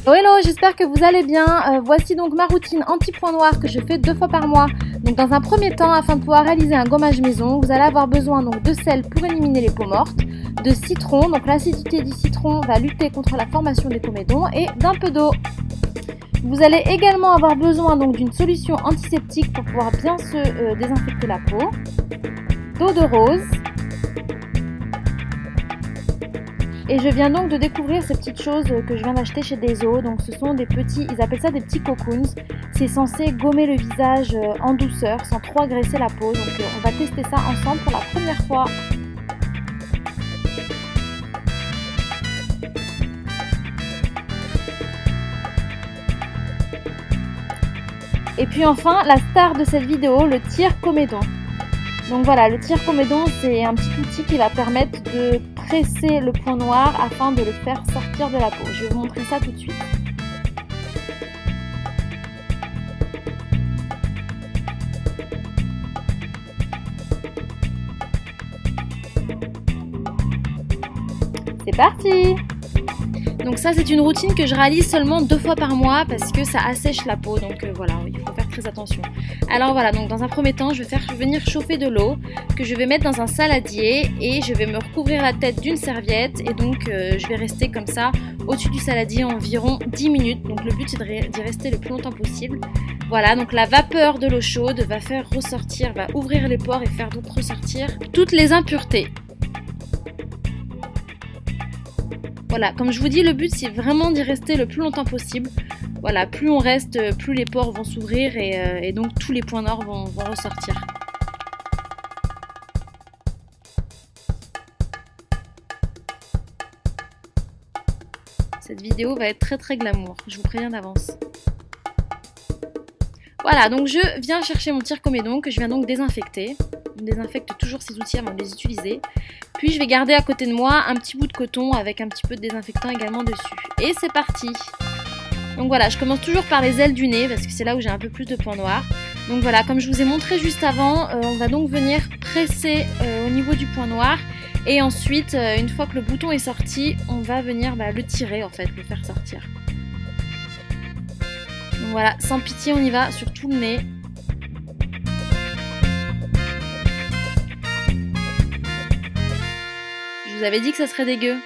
Oh hello, j'espère que vous allez bien. Voici donc ma routine anti-point noir que je fais 2 fois par mois. Donc dans un premier temps, afin de pouvoir réaliser un gommage maison, vous allez avoir besoin donc de sel pour éliminer les peaux mortes, de citron, donc l'acidité du citron va lutter contre la formation des comédons, et d'un peu d'eau. Vous allez également avoir besoin donc d'une solution antiseptique pour pouvoir bien se désinfecter la peau, d'eau de rose. Et je viens donc de découvrir ces petites choses que je viens d'acheter chez Daiso. Donc ce sont des petits, ils appellent ça des petits cocoons. C'est censé gommer le visage en douceur sans trop agresser la peau. Donc on va tester ça ensemble pour la première fois. Et puis enfin, la star de cette vidéo, le tire-comédon. Donc voilà, le tire-comédon, c'est un petit outil qui va permettre de presser le point noir afin de le faire sortir de la peau. Je vais vous montrer ça tout de suite. C'est parti! Donc ça, c'est une routine que je réalise seulement 2 fois par mois parce que ça assèche la peau, donc voilà, il faut faire très attention. Alors voilà, donc dans un premier temps, je vais faire venir chauffer de l'eau que je vais mettre dans un saladier et je vais me recouvrir la tête d'une serviette et donc je vais rester comme ça au-dessus du saladier environ 10 minutes. Donc le but c'est d'y rester le plus longtemps possible. Voilà, donc la vapeur de l'eau chaude va faire ressortir, va ouvrir les pores et faire donc ressortir toutes les impuretés. Voilà, comme je vous dis, le but c'est vraiment d'y rester le plus longtemps possible. Voilà, plus on reste, plus les pores vont s'ouvrir et donc tous les points noirs vont ressortir. Cette vidéo va être très glamour, je vous préviens d'avance. Voilà, donc je viens chercher mon tire-comédon que je viens donc désinfecter. Je désinfecte toujours ces outils avant de les utiliser. Puis je vais garder à côté de moi un petit bout de coton avec un petit peu de désinfectant également dessus. Et c'est parti! Donc voilà, je commence toujours par les ailes du nez parce que c'est là où j'ai un peu plus de points noirs. Donc voilà, comme je vous ai montré juste avant, on va donc venir presser au niveau du point noir. Et ensuite, une fois que le bouton est sorti, on va venir le tirer en fait, le faire sortir. Donc voilà, sans pitié, on y va sur tout le nez. Je vous avais dit que ça serait dégueu.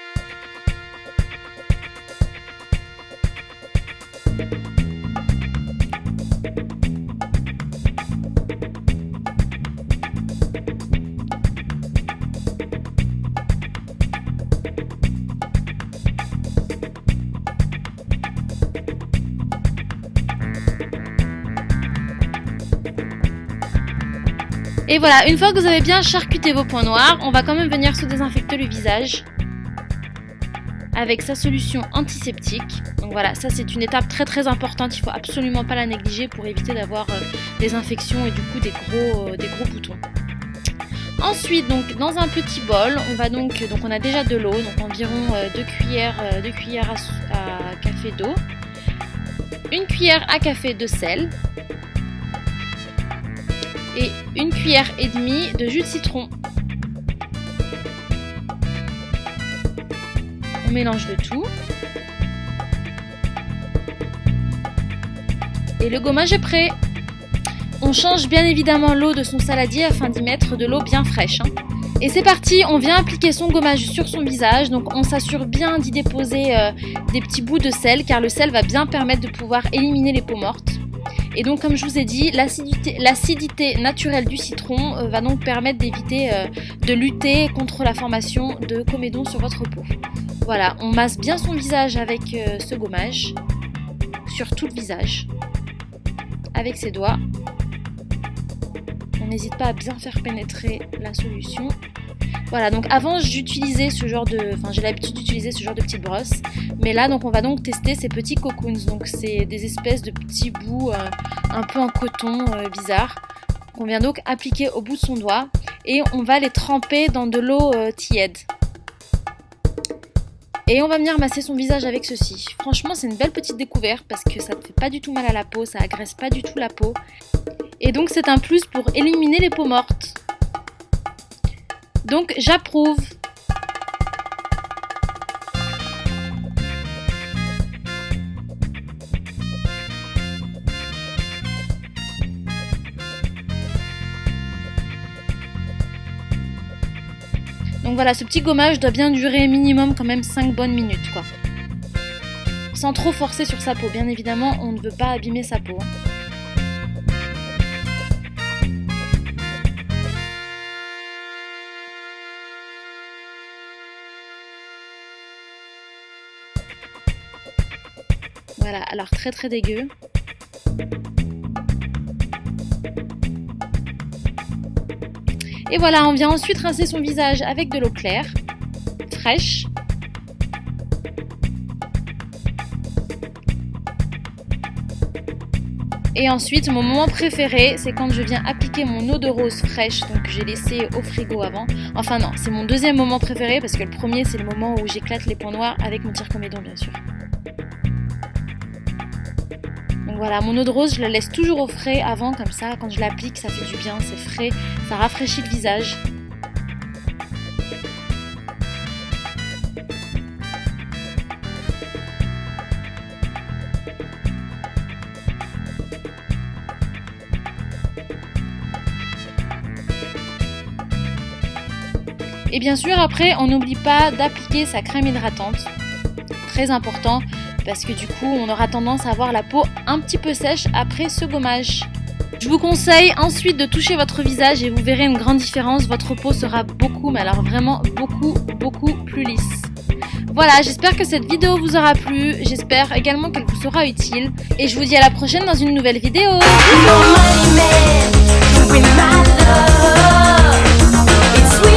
Et voilà, une fois que vous avez bien charcuté vos points noirs, on va quand même venir se désinfecter le visage avec sa solution antiseptique. Donc voilà, ça c'est une étape très importante, il ne faut absolument pas la négliger pour éviter d'avoir des infections et du coup des gros boutons. Ensuite, donc dans un petit bol, on va donc on a déjà de l'eau, donc environ 2 cuillères à café d'eau, 1 cuillère à café de sel et 1 cuillère et demie de jus de citron. On mélange le tout. Et le gommage est prêt. On change bien évidemment l'eau de son saladier afin d'y mettre de l'eau bien fraîche. Et c'est parti, on vient appliquer son gommage sur son visage. Donc on s'assure bien d'y déposer des petits bouts de sel car le sel va bien permettre de pouvoir éliminer les peaux mortes. Et donc comme je vous ai dit, l'acidité naturelle du citron va donc permettre d'éviter de lutter contre la formation de comédons sur votre peau. Voilà, on masse bien son visage avec ce gommage, sur tout le visage, avec ses doigts. On n'hésite pas à bien faire pénétrer la solution. Voilà, donc avant j'utilisais j'ai l'habitude d'utiliser ce genre de petites brosses, mais là donc on va donc tester ces petits cocoons. Donc c'est des espèces de petits bouts un peu en coton bizarre qu'on vient donc appliquer au bout de son doigt et on va les tremper dans de l'eau tiède. Et on va venir masser son visage avec ceci. Franchement, c'est une belle petite découverte parce que ça ne fait pas du tout mal à la peau, ça agresse pas du tout la peau. Et donc c'est un plus pour éliminer les peaux mortes. Donc j'approuve. Donc voilà, ce petit gommage doit bien durer minimum quand même 5 bonnes minutes quoi. Sans trop forcer sur sa peau, bien évidemment, on ne veut pas abîmer sa peau. Voilà, alors très dégueu. Et voilà, on vient ensuite rincer son visage avec de l'eau claire, fraîche. Et ensuite, mon moment préféré, c'est quand je viens appliquer mon eau de rose fraîche, donc que j'ai laissé au frigo avant. Enfin non, c'est mon deuxième moment préféré parce que le premier, c'est le moment où j'éclate les points noirs avec mon tire-comédon, bien sûr. Donc voilà, mon eau de rose, je la laisse toujours au frais avant, comme ça, quand je l'applique, ça fait du bien, c'est frais, ça rafraîchit le visage. Et bien sûr, après, on n'oublie pas d'appliquer sa crème hydratante. Très important, parce que du coup, on aura tendance à avoir la peau un petit peu sèche après ce gommage. Je vous conseille ensuite de toucher votre visage et vous verrez une grande différence. Votre peau sera beaucoup, mais alors vraiment beaucoup plus lisse. Voilà, j'espère que cette vidéo vous aura plu. J'espère également qu'elle vous sera utile. Et je vous dis à la prochaine dans une nouvelle vidéo.